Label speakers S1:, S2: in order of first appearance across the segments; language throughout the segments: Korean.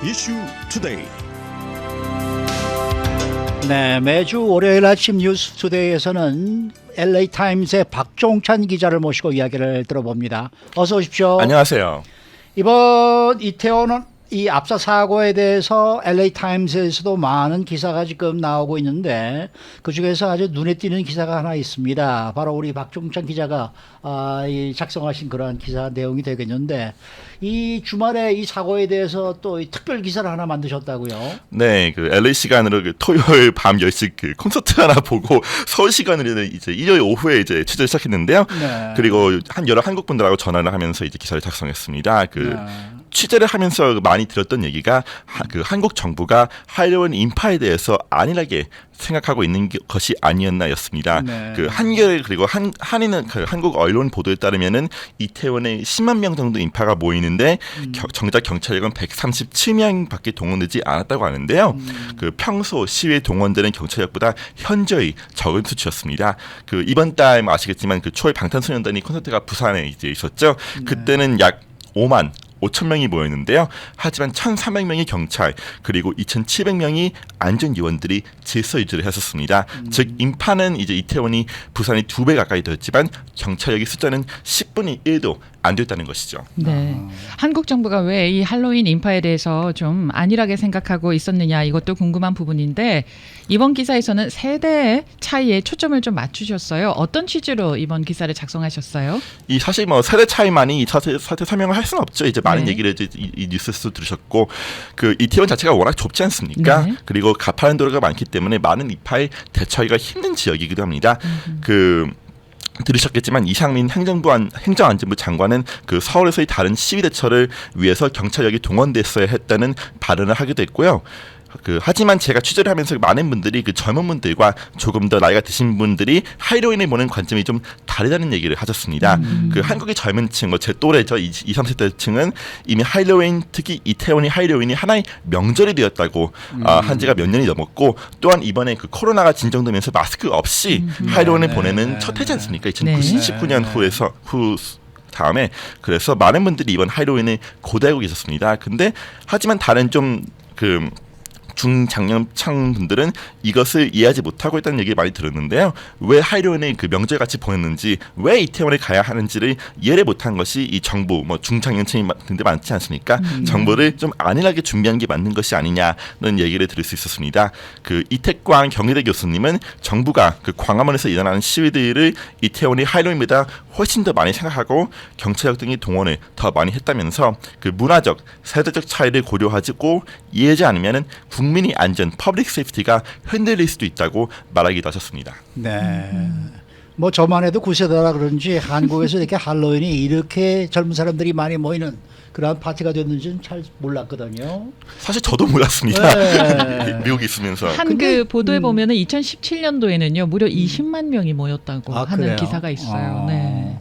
S1: 이슈 투데이.
S2: 네, 매주 월요일 아침 뉴스 투데이에서는 LA 타임스의 박종찬 기자를 모시고 이야기를 들어봅니다. 어서 오십시오.
S3: 안녕하세요.
S2: 이번 이태원 이 압사 사고에 대해서 LA 타임스에서도 많은 기사가 지금 나오고 있는데 그중에서 아주 눈에 띄는 기사가 하나 있습니다. 바로 우리 박종찬 기자가 작성하신 그러한 기사 내용이 되겠는데 이 주말에 이 사고에 대해서 또 특별 기사를 하나 만드셨다고요?
S3: 네, 그 LA 시간으로 그 토요일 밤 10시 그 콘서트 하나 보고 서울 시간으로는 이제 일요일 오후에 이제 취재를 시작했는데요.
S2: 네.
S3: 그리고 여러 한국 분들하고 전화를 하면서 이제 기사를 작성했습니다. 취재를 하면서 많이 들었던 얘기가 그 한국 정부가 할로윈 인파에 대해서 안일하게 생각하고 있는 것이 아니었나였습니다.
S2: 네.
S3: 그 한겨레 그리고 한인은 그 한국 언론 보도에 따르면은 이태원에 10만 명 정도 인파가 모이는데 정작 경찰력은 137명밖에 동원되지 않았다고 하는데요. 그 평소 시위에 동원되는 경찰력보다 현저히 적은 수치였습니다. 그 이번 달 아시겠지만 그 초월 방탄소년단이 콘서트가 부산에 이제 있었죠. 그때는 약 5만 5천 명이 모였는데요. 하지만 1,300명이 경찰 그리고 2,700명이 안전요원들이 질서 유지를 했었습니다. 즉 인파는 이제 이태원이 부산이 2배 가까이 되었지만 경찰력의 숫자는 10분의 1도 안 됐다는 것이죠.
S4: 네, 한국 정부가 왜 이 할로윈 인파에 대해서 좀 안일하게 생각하고 있었느냐 이것도 궁금한 부분인데 이번 기사에서는 세대의 차이에 초점을 좀 맞추셨어요. 어떤 취지로 이번 기사를 작성하셨어요?
S3: 이 사실 뭐 세대 차이만이 사태 설명을 할 수는 없죠. 이제 많은
S4: 네.
S3: 얘기를 이제 이 뉴스에서 들으셨고 그 이태원 자체가 워낙 좁지 않습니까?
S4: 네.
S3: 그리고 가파른 도로가 많기 때문에 많은 인파에 대처하기가 힘든 지역이기도 합니다. 들으셨겠지만 이상민 행정안전부 장관은 그 서울에서의 다른 시위 대처를 위해서 경찰력이 동원됐어야 했다는 발언을 하기도 했고요. 하지만 제가 취재를 하면서 많은 분들이 그 젊은 분들과 조금 더 나이가 드신 분들이 할로윈을 보는 관점이 좀 다르다는 얘기를 하셨습니다. 그 한국의 젊은 층, 제 또래죠, 20, 30대 층은 이미 할로윈, 특히 이태원이 할로윈이 하나의 명절이 되었다고 한 지가 몇 년이 넘었고 또한 이번에 그 코로나가 진정되면서 마스크 없이 할로윈을 보내는 첫 해지 않습니까? 2019년 후 다음에 그래서 많은 분들이 이번 할로윈을 고대하고 계셨습니다. 근데 하지만 다른 중장년층 분들은 이것을 이해하지 못하고 있다는 얘기를 많이 들었는데요. 왜 할로윈을 그 명절같이 보냈는지, 왜 이태원에 가야 하는지를 이해를 못한 것이 이 정부, 중장년층이 분들 많지 않습니까? 정부를 좀 안일하게 준비한 게 맞는 것이 아니냐는 얘기를 들을 수 있었습니다. 그 이태광 경희대 교수님은 정부가 그 광화문에서 일어나는 시위들을 이태원이 할로윈보다 훨씬 더 많이 생각하고 경찰력 등의 동원을 더 많이 했다면서 그 문화적, 세대적 차이를 고려하고 이해하지 않으면은 국민의 안전, 퍼블릭 세이프티가 흔들릴 수도 있다고 말하기도 하셨습니다.
S2: 네. 저만 해도 9세대라 그런지 한국에서 이렇게 할로윈이 이렇게 젊은 사람들이 많이 모이는 그런 파티가 됐는지는 잘 몰랐거든요.
S3: 사실 저도 몰랐습니다.
S2: 네.
S3: 미국에 있으면서.
S4: 그 보도에 보면은 2017년도에는요 무려 20만 명이 모였다고 하는
S2: 그래요?
S4: 기사가 있어요. 네.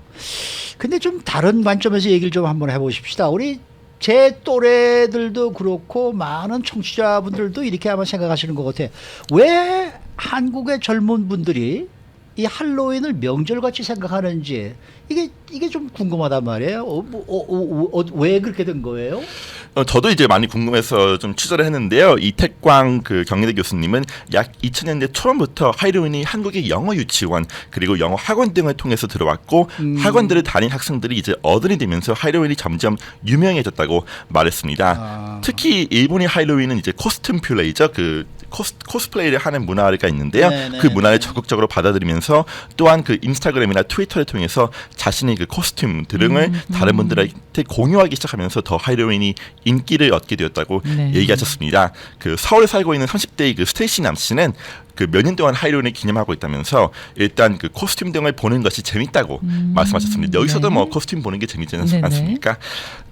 S2: 근데 좀 다른 관점에서 얘기를 좀 한번 해보십시다. 우리 제 또래들도 그렇고 많은 청취자분들도 이렇게 아마 생각하시는 것 같아요. 왜 한국의 젊은 분들이 이 할로윈을 명절같이 생각하는지 이게 좀 궁금하단 말이에요. 왜 그렇게 된 거예요?
S3: 저도 이제 많이 궁금해서 좀 취재를 했는데요. 이태광 그 경희대 교수님은 약 2000년대 초반부터 할로윈이 한국의 영어 유치원 그리고 영어 학원 등을 통해서 들어왔고 학원들을 다닌 학생들이 이제 어른이 되면서 할로윈이 점점 유명해졌다고 말했습니다. 특히 일본의 할로윈은 이제 코스튬 플레이죠. 코스플레이를 하는 문화가 있는데요.
S2: 네네.
S3: 그 문화를 적극적으로 받아들이면서 또한 그 인스타그램이나 트위터를 통해서 자신의 그 코스튬 등을 다른 분들한테 공유하기 시작하면서 더 할로윈이 인기를 얻게 되었다고 얘기하셨습니다. 그 서울에 살고 있는 30대의 그 스테이시 남 씨는 그 몇 년 동안 할로윈을 기념하고 있다면서 일단 그 코스튬 등을 보는 것이 재밌다고 말씀하셨습니다. 여기서도 코스튬 보는 게 재밌지 않습니까?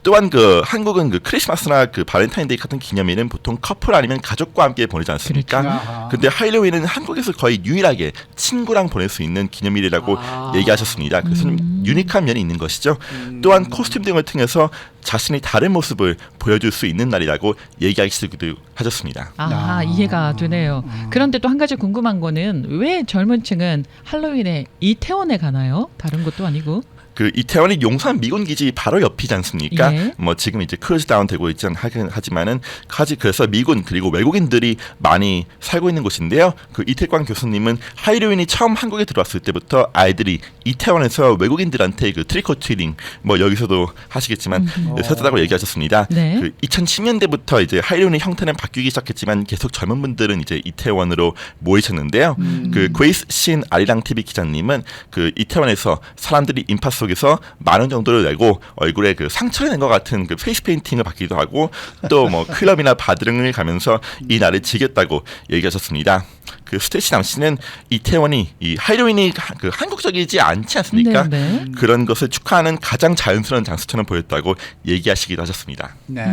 S3: 또한 그 한국은 그 크리스마스나 그 발렌타인데이 같은 기념일은 보통 커플 아니면 가족과 함께 보내지 않습니까?
S2: 그렇죠.
S3: 근데 할로윈은 한국에서 거의 유일하게 친구랑 보낼 수 있는 기념일이라고 얘기하셨습니다. 그래서 좀 유니크한 면이 있는 것이죠. 또한 코스튬 등을 통해서 자신의 다른 모습을 보여줄 수 있는 날이라고 얘기하시기도 하셨습니다.
S4: 이해가 되네요. 그런데 또 한 가지 궁금한 거는 왜 젊은 층은 할로윈에 이태원에 가나요? 다른 곳도 아니고.
S3: 그 이태원이 용산 미군 기지 바로 옆이지 않습니까?
S4: 예.
S3: 뭐 지금 이제 크루즈 다운 되고 있지 하지만은 그래서 미군 그리고 외국인들이 많이 살고 있는 곳인데요. 그 이태광 교수님은 하이로윈이 처음 한국에 들어왔을 때부터 아이들이 이태원에서 외국인들한테 그 트리코 트리팅 뭐 여기서도 하시겠지만 썼다고 얘기하셨습니다.
S4: 네.
S3: 그 2010년대부터 이제 하이로윈의 형태는 바뀌기 시작했지만 계속 젊은 분들은 이제 이태원으로 모이셨는데요. 그 그레이스 신 아리랑 TV 기자님은 그 이태원에서 사람들이 인파 속에서 10,000원 정도를 내고 얼굴에 그 상처를 낸 것 같은 그 페이스 페인팅을 받기도 하고 또 뭐 클럽이나 바 등을 가면서 이 날을 즐겼다고 얘기하셨습니다. 그 스테이시 남씨는 이태원이 이 하이로윈이 그 한국적이지 않지 않습니까?
S4: 네.
S3: 그런 것을 축하하는 가장 자연스러운 장소처럼 보였다고 얘기하시기도 하셨습니다.
S2: 네.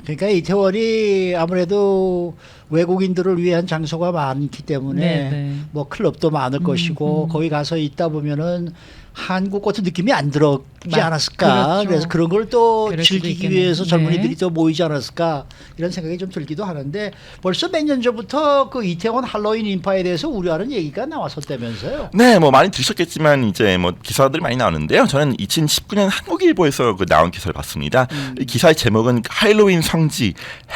S2: 그러니까 이태원이 아무래도 외국인들을 위한 장소가 많기 때문에
S4: 네.
S2: 뭐 클럽도 많을 것이고 거기 가서 있다 보면은 한국 같은 느낌이 안 들었지 않았을까.
S4: 그렇죠.
S2: 그래서 그런 걸 또
S4: 그럴 수도
S2: 즐기기
S4: 있겠네요.
S2: 위해서 젊은이들이
S4: 네.
S2: 또 모이지 않았을까 이런 생각이 좀 들기도 하는데 벌써 몇 년 전부터 그 이태원 할로윈 인파에 대해서 우려하는 얘기가 나왔었다면서요.
S3: 네, 뭐 많이 들으셨겠지만 이제 뭐 기사들이 많이 나오는데요. 저는 2019년 한국일보에서 그 나온 기사를 봤습니다. 이 기사의 제목은 할로윈 성지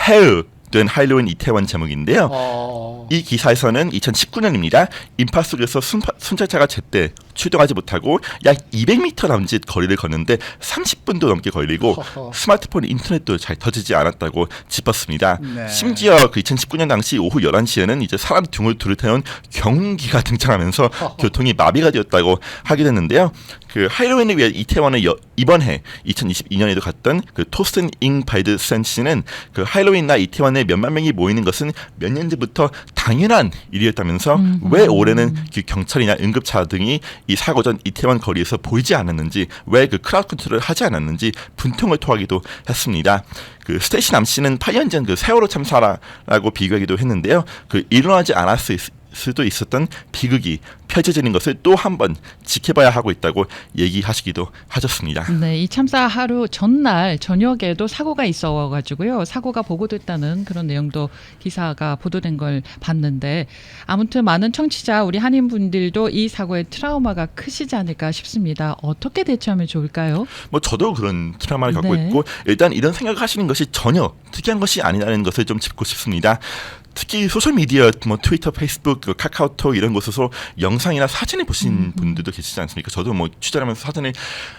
S3: 헬 된 할로윈 이태원 제목인데요. 이 기사에서는 2019년입니다. 인파 속에서 순찰차가 제때 출동하지 못하고 약 200m 남짓 거리를 걷는데 30분도 넘게 걸리고 스마트폰 인터넷도 잘 터지지 않았다고 짚었습니다.
S2: 네.
S3: 심지어 그 2019년 당시 오후 11시에는 이제 사람 등을 태운 경운기가 등장하면서 교통이 마비가 되었다고 하게 됐는데요. 그 할로윈을 위해 이태원에 이번 해 2022년에도 갔던 그 토스텐 잉바이드 센 씨는 그 할로윈나 이태원에 몇만 명이 모이는 것은 몇 년 전부터 당연한 일이었다면서 왜 올해는 그 경찰이나 응급차 등이 이 사고 전 이태원 거리에서 보이지 않았는지 왜 그 크라우드 컨트롤을 하지 않았는지 분통을 토하기도 했습니다. 그 스테이시 남 씨는 8년 전 그 세월호 참사라고 비교하기도 했는데요. 그 일어나지 않았을 수도 있었던 비극이 펼쳐지는 것을 또 한 번 지켜봐야 하고 있다고 얘기하시기도 하셨습니다.
S4: 네, 이 참사 하루 전날 저녁에도 사고가 있어가지고요. 사고가 보고됐다는 그런 내용도 기사가 보도된 걸 봤는데 아무튼 많은 청취자 우리 한인분들도 이 사고의 트라우마가 크시지 않을까 싶습니다. 어떻게 대처하면 좋을까요?
S3: 뭐 저도 그런 트라우마를 겪고
S4: 네.
S3: 있고 일단 이런 생각을 하시는 것이 전혀 특이한 것이 아니라는 것을 좀 짚고 싶습니다. 특히 소셜미디어, 뭐 트위터, 페이스북, 카카오톡 이런 곳에서 영상이나 사진을 보신 분들도 계시지 않습니까? 저도 뭐 취재하면서 사진을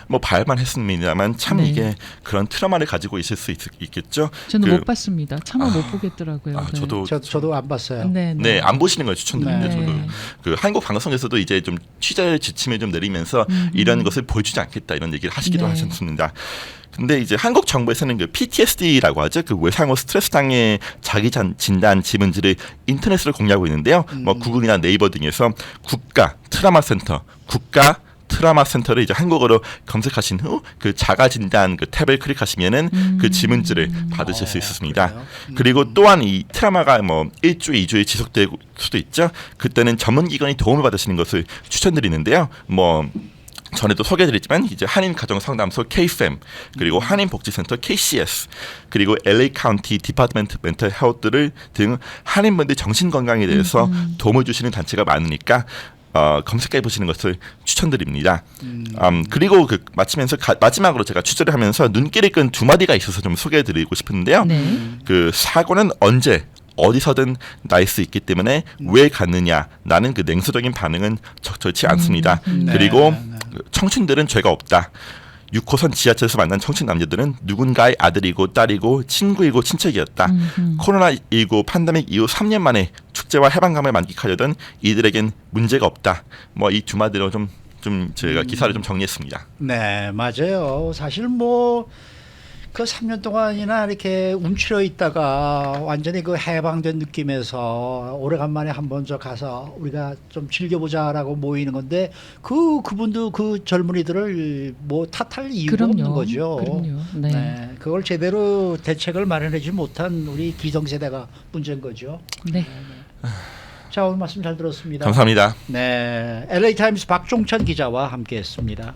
S3: 뭐 봐야만 했습니다만 참
S4: 네.
S3: 이게 그런 트라우마를 가지고 있을 수 있겠죠.
S4: 저는 못 봤습니다. 차마 못 보겠더라고요. 네.
S3: 저도
S2: 안 봤어요.
S4: 네,
S3: 안 보시는 걸 추천드립니다.
S4: 네.
S3: 저도 그 한국 방송에서도 이제 좀 취재 지침을 좀 내리면서 이런 것을 보여주지 않겠다 이런 얘기를 하시기도
S4: 네.
S3: 하셨습니다. 근데 이제 한국 정부에서는 그 PTSD라고 하죠. 그 외상후 스트레스 장애 자기 진단 지문지를 인터넷으로 공유하고 있는데요. 뭐 구글이나 네이버 등에서 국가 트라우마 센터를 이제 한국어로 검색하신 후 그 자가 진단 그 탭을 클릭하시면은 그 지문지를 받으실 수 있습니다. 그리고 또한 이 트라우마가 뭐 1주, 2주에 지속될 수도 있죠. 그때는 전문 기관이 도움을 받으시는 것을 추천드리는데요. 뭐 전에도 소개해드렸지만 이제 한인 가정 상담소 KFM 그리고 한인 복지센터 KCS 그리고 LA 카운티 디파트먼트 멘탈 헬스를 등 한인분들 정신 건강에 대해서 도움을 주시는 단체가 많으니까 검색해 보시는 것을 추천드립니다. 그리고 그 마지막으로 제가 취재를 하면서 눈길을 끈 두 마디가 있어서 좀 소개해드리고 싶은데요.
S4: 네.
S3: 그 사고는 언제 어디서든 날 수 있기 때문에 왜 갔느냐 나는 그 냉소적인 반응은 적절치 않습니다. 그리고 청춘들은 죄가 없다. 6호선 지하철에서 만난 청춘 남녀들은 누군가의 아들이고 딸이고 친구이고 친척이었다. 코로나19 팬데믹 이후 3년 만에 축제와 해방감을 만끽하려던 이들에겐 문제가 없다. 뭐 이 두 마디로 좀 제가 기사를 좀 정리했습니다.
S2: 네, 맞아요. 사실 뭐 그 3년 동안이나 이렇게 움츠려 있다가 완전히 그 해방된 느낌에서 오래간만에 한번 저 가서 우리가 좀 즐겨보자라고 모이는 건데 그분도 그 젊은이들을 뭐 탓할 이유가 없는 거죠.
S4: 그럼요. 네.
S2: 네, 그걸 제대로 대책을 마련하지 못한 우리 기성세대가 문제인 거죠.
S4: 네.
S2: 자, 오늘 말씀 잘 들었습니다.
S3: 감사합니다.
S2: 네, LA 타임스 박종찬 기자와 함께했습니다.